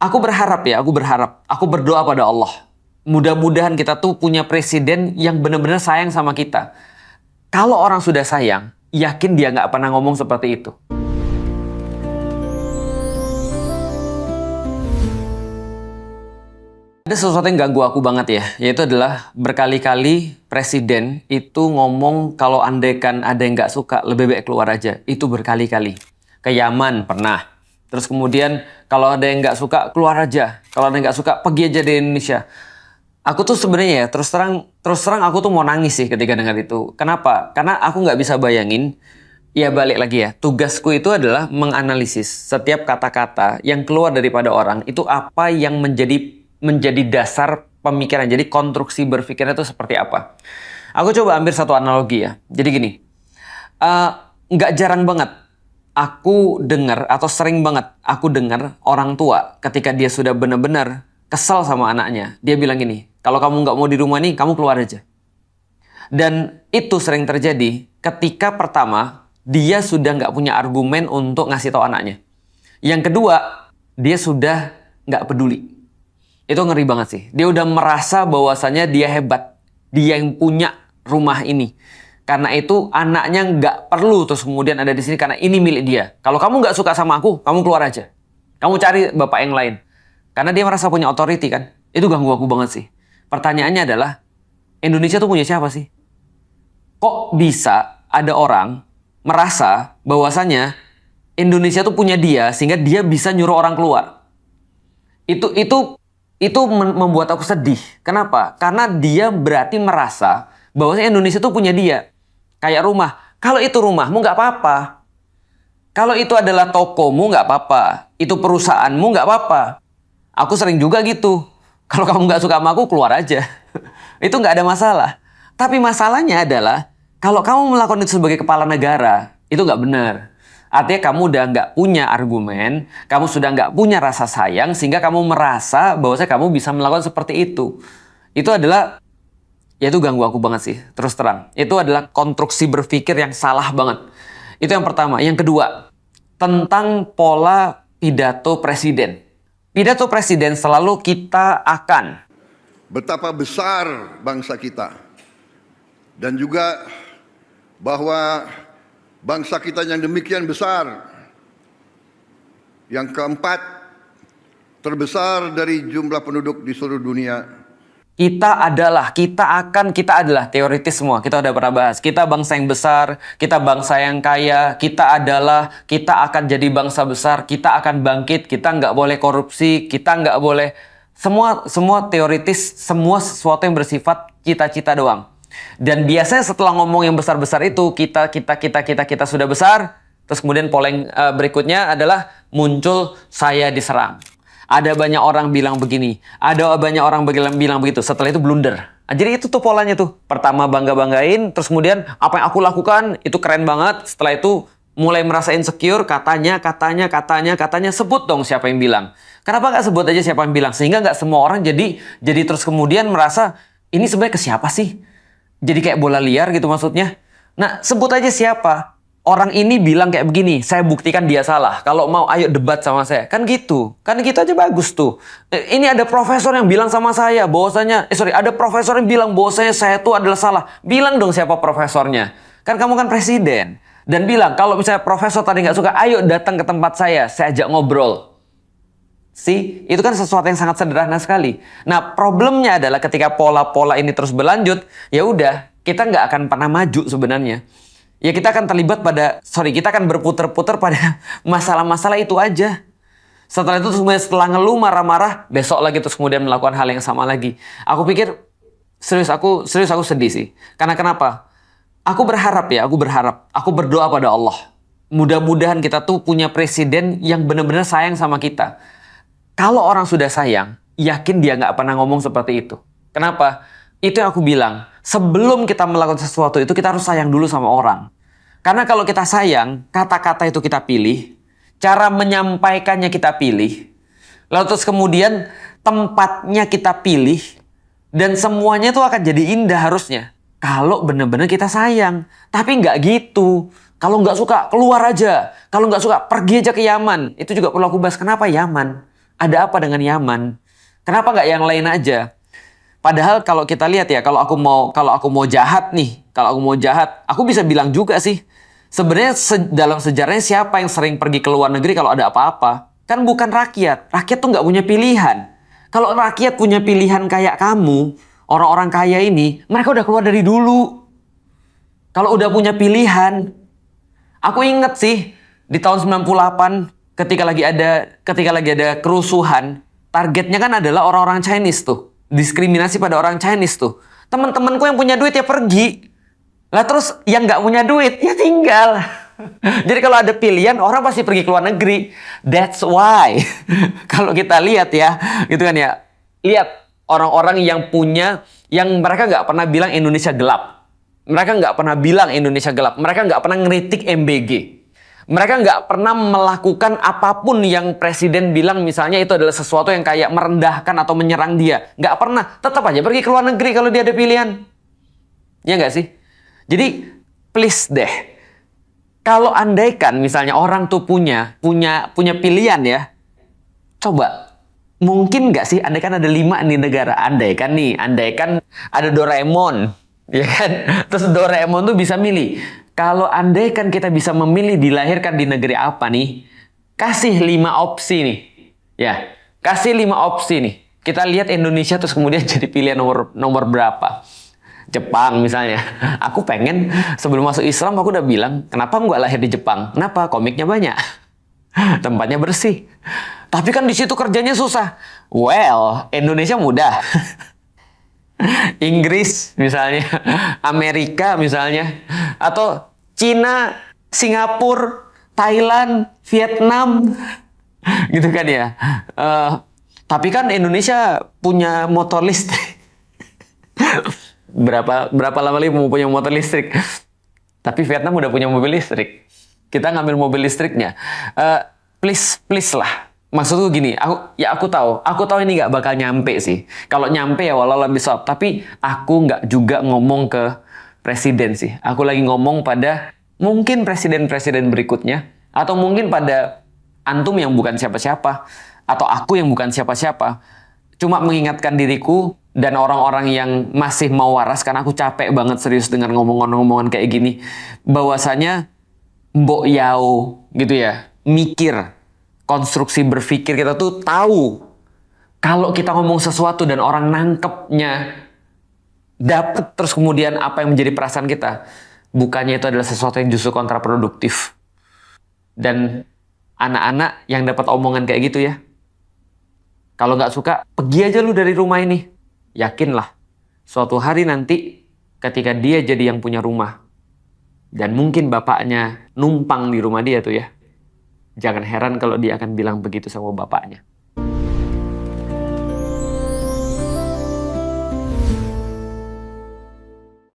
Aku berdoa pada Allah. Mudah-mudahan kita tuh punya presiden yang benar-benar sayang sama kita. Kalau orang sudah sayang, yakin dia nggak pernah ngomong seperti itu. Ada sesuatu yang ganggu aku banget ya, yaitu adalah berkali-kali presiden itu ngomong kalau andaikan ada yang nggak suka, lebih baik keluar aja. Itu berkali-kali. Ke Yaman pernah. Terus kemudian kalau ada yang nggak suka, keluar aja. Kalau ada yang nggak suka, pergi aja dari Indonesia. Aku tuh sebenarnya ya, terus terang aku tuh mau nangis sih ketika dengar itu. Kenapa? Karena aku nggak bisa bayangin. Ya balik lagi ya, tugasku itu adalah menganalisis setiap kata-kata yang keluar daripada orang itu apa yang menjadi dasar pemikiran. Jadi konstruksi berpikirnya itu seperti apa. Aku coba ambil satu analogi ya. Jadi gini, nggak jarang banget aku dengar atau sering banget aku dengar orang tua ketika dia sudah benar-benar kesal sama anaknya. Dia bilang gini, kalau kamu nggak mau di rumah nih, kamu keluar aja. Dan itu sering terjadi ketika pertama, dia sudah nggak punya argumen untuk ngasih tahu anaknya. Yang kedua, dia sudah nggak peduli. Itu ngeri banget sih. Dia udah merasa bahwasannya dia hebat. Dia yang punya rumah ini. Karena itu anaknya nggak perlu terus kemudian ada di sini karena ini milik dia. Kalau kamu nggak suka sama aku, kamu keluar aja. Kamu cari bapak yang lain. Karena dia merasa punya otoriti kan. Itu ganggu aku banget sih. Pertanyaannya adalah, Indonesia tuh punya siapa sih? Kok bisa ada orang merasa bahwasannya Indonesia tuh punya dia sehingga dia bisa nyuruh orang keluar? Itu membuat aku sedih. Kenapa? Karena dia berarti merasa bahwasanya Indonesia tuh punya dia. Kayak rumah. Kalau itu rumahmu nggak apa-apa. Kalau itu adalah tokomu nggak apa-apa. Itu perusahaanmu nggak apa-apa. Aku sering juga gitu. Kalau kamu nggak suka sama aku, keluar aja. Itu nggak ada masalah. Tapi masalahnya adalah, kalau kamu melakukan itu sebagai kepala negara, itu nggak benar. Artinya kamu udah nggak punya argumen, kamu sudah nggak punya rasa sayang, sehingga kamu merasa bahwasanya kamu bisa melakukan seperti itu. Itu adalah, ya itu ganggu aku banget sih, terus terang. Itu adalah konstruksi berpikir yang salah banget. Itu yang pertama. Yang kedua, tentang pola pidato presiden. Pidato presiden selalu kita akan betapa besar bangsa kita dan juga bahwa bangsa kita yang demikian besar, yang keempat terbesar dari jumlah penduduk di seluruh dunia. Kita adalah teoritis semua. Kita udah pernah bahas. Kita bangsa yang besar, kita bangsa yang kaya, kita akan jadi bangsa besar, kita akan bangkit, kita nggak boleh korupsi, kita nggak boleh, semua teoritis, semua sesuatu yang bersifat cita-cita doang. Dan biasanya setelah ngomong yang besar-besar itu, kita sudah besar, terus kemudian pola yang berikutnya adalah muncul saya diserang. Ada banyak orang bilang begini, ada banyak orang bilang begitu. Setelah itu blunder. Jadi itu tuh polanya tuh. Pertama bangga-banggain, terus kemudian apa yang aku lakukan itu keren banget. Setelah itu mulai merasa insecure, katanya. Sebut dong siapa yang bilang. Kenapa nggak sebut aja siapa yang bilang? Sehingga nggak semua orang jadi terus kemudian merasa, ini sebenarnya ke siapa sih? Jadi kayak bola liar gitu maksudnya. Nah, sebut aja siapa. Orang ini bilang kayak begini, saya buktikan dia salah. Kalau mau ayo debat sama saya. Kan gitu aja bagus tuh. Ini ada profesor yang bilang sama saya bahwasanya, ada profesor yang bilang bahwasanya saya tuh adalah salah. Bilang dong siapa profesornya. Kan kamu kan presiden. Dan bilang, kalau misalnya profesor tadi nggak suka, ayo datang ke tempat saya ajak ngobrol. Itu kan sesuatu yang sangat sederhana sekali. Nah, problemnya adalah ketika pola-pola ini terus berlanjut, ya udah, kita nggak akan pernah maju sebenarnya. Ya kita akan kita akan berputar-putar pada masalah-masalah itu aja. Setelah itu setelah ngeluh marah-marah, besok lagi terus kemudian melakukan hal yang sama lagi. Aku pikir aku sedih sih. Karena kenapa? Aku berharap, aku berdoa pada Allah. Mudah-mudahan kita tuh punya presiden yang benar-benar sayang sama kita. Kalau orang sudah sayang, yakin dia nggak pernah ngomong seperti itu. Kenapa? Itu yang aku bilang. Sebelum kita melakukan sesuatu itu, kita harus sayang dulu sama orang. Karena kalau kita sayang, kata-kata itu kita pilih, cara menyampaikannya kita pilih, lalu terus kemudian tempatnya kita pilih, dan semuanya itu akan jadi indah harusnya. Kalau benar-benar kita sayang. Tapi nggak gitu. Kalau nggak suka, keluar aja. Kalau nggak suka, pergi aja ke Yaman. Itu juga perlu aku bahas. Kenapa Yaman? Ada apa dengan Yaman? Kenapa nggak yang lain aja? Padahal kalau kita lihat ya, kalau aku mau jahat nih, kalau aku mau jahat, aku bisa bilang juga sih. Sebenarnya dalam sejarahnya siapa yang sering pergi ke luar negeri kalau ada apa-apa? Kan bukan rakyat. Rakyat tuh nggak punya pilihan. Kalau rakyat punya pilihan kayak kamu, orang-orang kaya ini, mereka udah keluar dari dulu. Kalau udah punya pilihan, aku inget sih di tahun 98 ketika lagi ada kerusuhan, targetnya kan adalah orang-orang Chinese tuh. Diskriminasi pada orang Chinese tuh. Teman-temanku yang punya duit ya pergi. Lah terus yang nggak punya duit ya tinggal. Jadi kalau ada pilihan orang pasti pergi ke luar negeri. That's why kalau kita lihat ya, gitu kan ya. Lihat orang-orang yang mereka nggak pernah bilang Indonesia gelap. Mereka nggak pernah bilang Indonesia gelap. Mereka nggak pernah ngeritik MBG. Mereka nggak pernah melakukan apapun yang presiden bilang misalnya itu adalah sesuatu yang kayak merendahkan atau menyerang dia. Nggak pernah. Tetap aja pergi ke luar negeri kalau dia ada pilihan. Ya nggak sih? Jadi please deh. Kalau andaikan misalnya orang tuh punya pilihan ya. Coba. Mungkin nggak sih andaikan ada 5 nih negara. Andaikan ada Doraemon. Ya kan? Terus Doraemon tuh bisa milih. Kalau andaikan kita bisa memilih dilahirkan di negeri apa nih, kasih 5 opsi nih. Ya, kasih 5 opsi nih. Kita lihat Indonesia terus kemudian jadi pilihan nomor berapa. Jepang misalnya. Aku pengen sebelum masuk Islam aku udah bilang, kenapa nggak lahir di Jepang? Kenapa? Komiknya banyak. Tempatnya bersih. Tapi kan di situ kerjanya susah. Well, Indonesia mudah. Inggris misalnya, Amerika misalnya, atau Cina, Singapura, Thailand, Vietnam, gitu kan ya. Tapi kan Indonesia punya motor listrik. Berapa lama lagi mau punya motor listrik? Tapi Vietnam udah punya mobil listrik. Kita ngambil mobil listriknya. Please lah. Maksudku gini, aku tahu ini nggak bakal nyampe sih. Kalau nyampe ya walau bisawab. Tapi aku nggak juga ngomong ke presiden sih. Aku lagi ngomong pada mungkin presiden-presiden berikutnya, atau mungkin pada antum yang bukan siapa-siapa, atau aku yang bukan siapa-siapa. Cuma mengingatkan diriku dan orang-orang yang masih mau waras, karena aku capek banget serius dengan ngomongan kayak gini. Bahwasanya mbok yau gitu ya, mikir. Konstruksi berpikir kita tuh tahu kalau kita ngomong sesuatu dan orang nangkepnya dapet terus kemudian apa yang menjadi perasaan kita, bukannya itu adalah sesuatu yang justru kontraproduktif. Dan anak-anak yang dapat omongan kayak gitu ya, kalau nggak suka pergi aja lu dari rumah ini. Yakinlah suatu hari nanti ketika dia jadi yang punya rumah dan mungkin bapaknya numpang di rumah dia tuh ya, jangan heran kalau dia akan bilang begitu sama bapaknya.